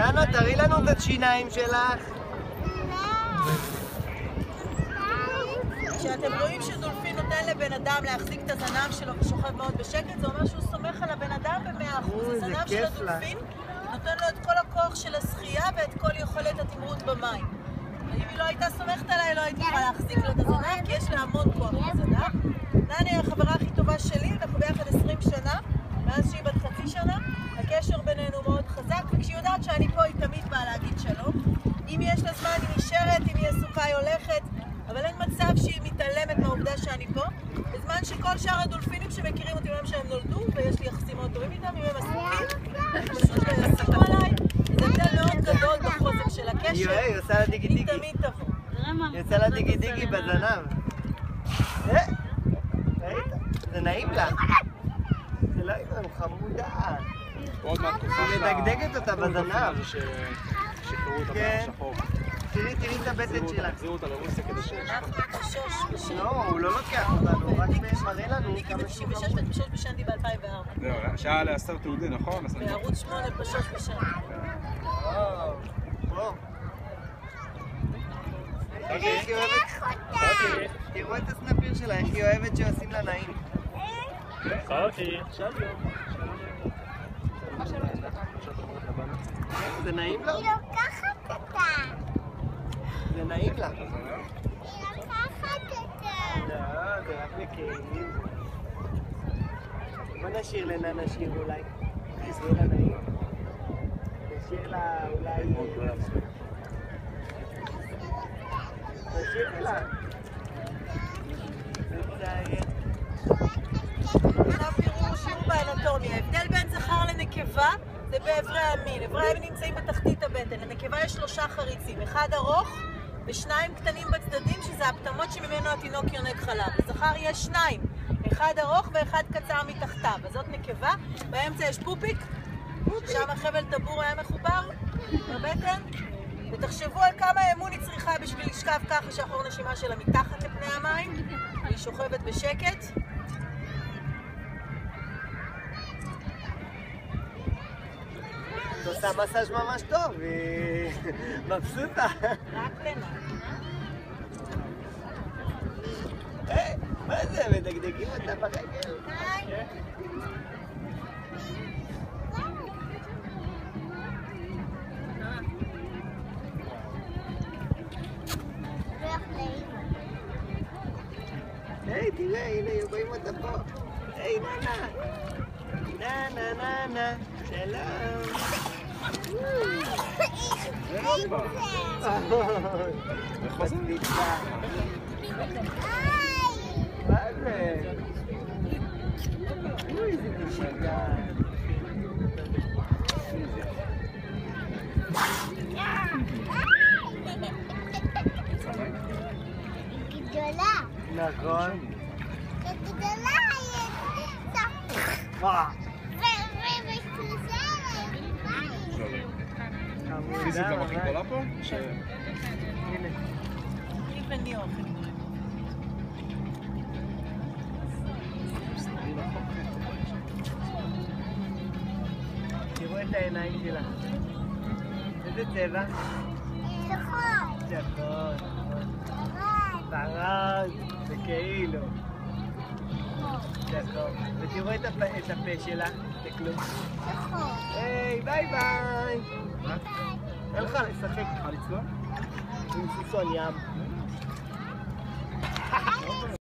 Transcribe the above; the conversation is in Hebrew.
ננו, תראי לנו את השיניים שלך. כשאתם רואים שדולפין נותן לבן אדם להחזיק את הזנב שלו ושוכב מאוד בשקט, זה אומר שהוא סומך על הבן אדם ב100%. הזנב של הדולפין נותן לו את כל הכוח של השחייה ואת כל יכולת התמרון במים. אם היא לא הייתה סומכת עליי, לא הייתי יכולה להחזיק לו את הזנב, כי יש לה המון כוח בזנב. נני היא החברה הכי טובה שלי, אנחנו ביחד 20 שנה, מאז שהיא בת חצי שנה. הקשר בינינו מאוד חזק, וכשהיא יודעת שאני פה היא תמיד באה להגיד שלום. אם יש לה זמן היא נשארת, אם היא עסוקה היא הולכת, אבל אין מצב שהיא מתעלמת מהעובדה שאני פה, בזמן שכל שאר הדולפינים שמכירים אותי מהם שהם נולדו, ויש לי יחסים מאוד טובים איתם, אם הם עסוקים, פשוט יסתכלו עליי. זה הבדל מאוד גדול בחוזק של הקשר. היא עושה לה דיגי דיגי. היא תמיד תבוא. היא עושה לה דיגי דיגי בזנב. זה נעים לה. זה לא איתם, חמודה. היא מדגדגת אותה בזנב. שחררו אותה בשחור. תראי את הבטן שלה. תחזירו אותה לרוסיה כדי ש... לא, הוא לא לוקח אותנו, הוא רק מראה לנו ניקי ב-96 ואת פשוט בשנתי ב-2004. זהו, שעה לעשר תעודי, נכון? בערוץ 8 פשוט בשנתי. תראו את הסנפיר שלה, איך היא אוהבת שעושים לה נעים. זה נעים לה? היא לוקחת אותה. זה נעים לה. היא לוקחת אותה. לא, זה רק לכאבים. בוא נשאיר לננה שיר אולי. תשאיר לה נעים. נשאיר לה אולי... נשאיר לה. עכשיו תראו שיעור באנטומיה. ההבדל בין זכר לנקבה זה באיברי המין. איברי המין נמצאים בתחתית הבטן. לנקבה יש 3 חריצים, אחד ארוך ו2 קטנים בצדדים, שזה הפטמות שממנו התינוק יונק חלב. לזכר יש 2, אחד ארוך ואחד קצר מתחתיו. אז זאת נקבה, באמצע יש פופיק, שם החבל טבור היה מחובר בבטן. ותחשבו על כמה אמון היא צריכה בשביל לשכב ככה שהחור נשימה שלה מתחת לפני המים. היא שוכבת בשקט. את עושה מסאז' ממש טוב, היא מבסוטה. רק לנה. מה זה? מדגדגים אותה ברגל. היי, תראה, הנה, רואים אותה פה. היי, ננה. ננה, שלום. מה זה? אוי, זה משגע. היא גדולה. נכון. היא גדולה. פיזית גם הכי גדולה פה? הנה. תחליף לניו. תראו את העיניים שלה. איזה צבע? שחור. שחור. ורוד. זה כאילו. שחור. ותראו את הפה שלה. זה כלום. שחור. היי, ביי ביי. מה? אין לך לשחק. צריכה לצלול? עם סוסון ים.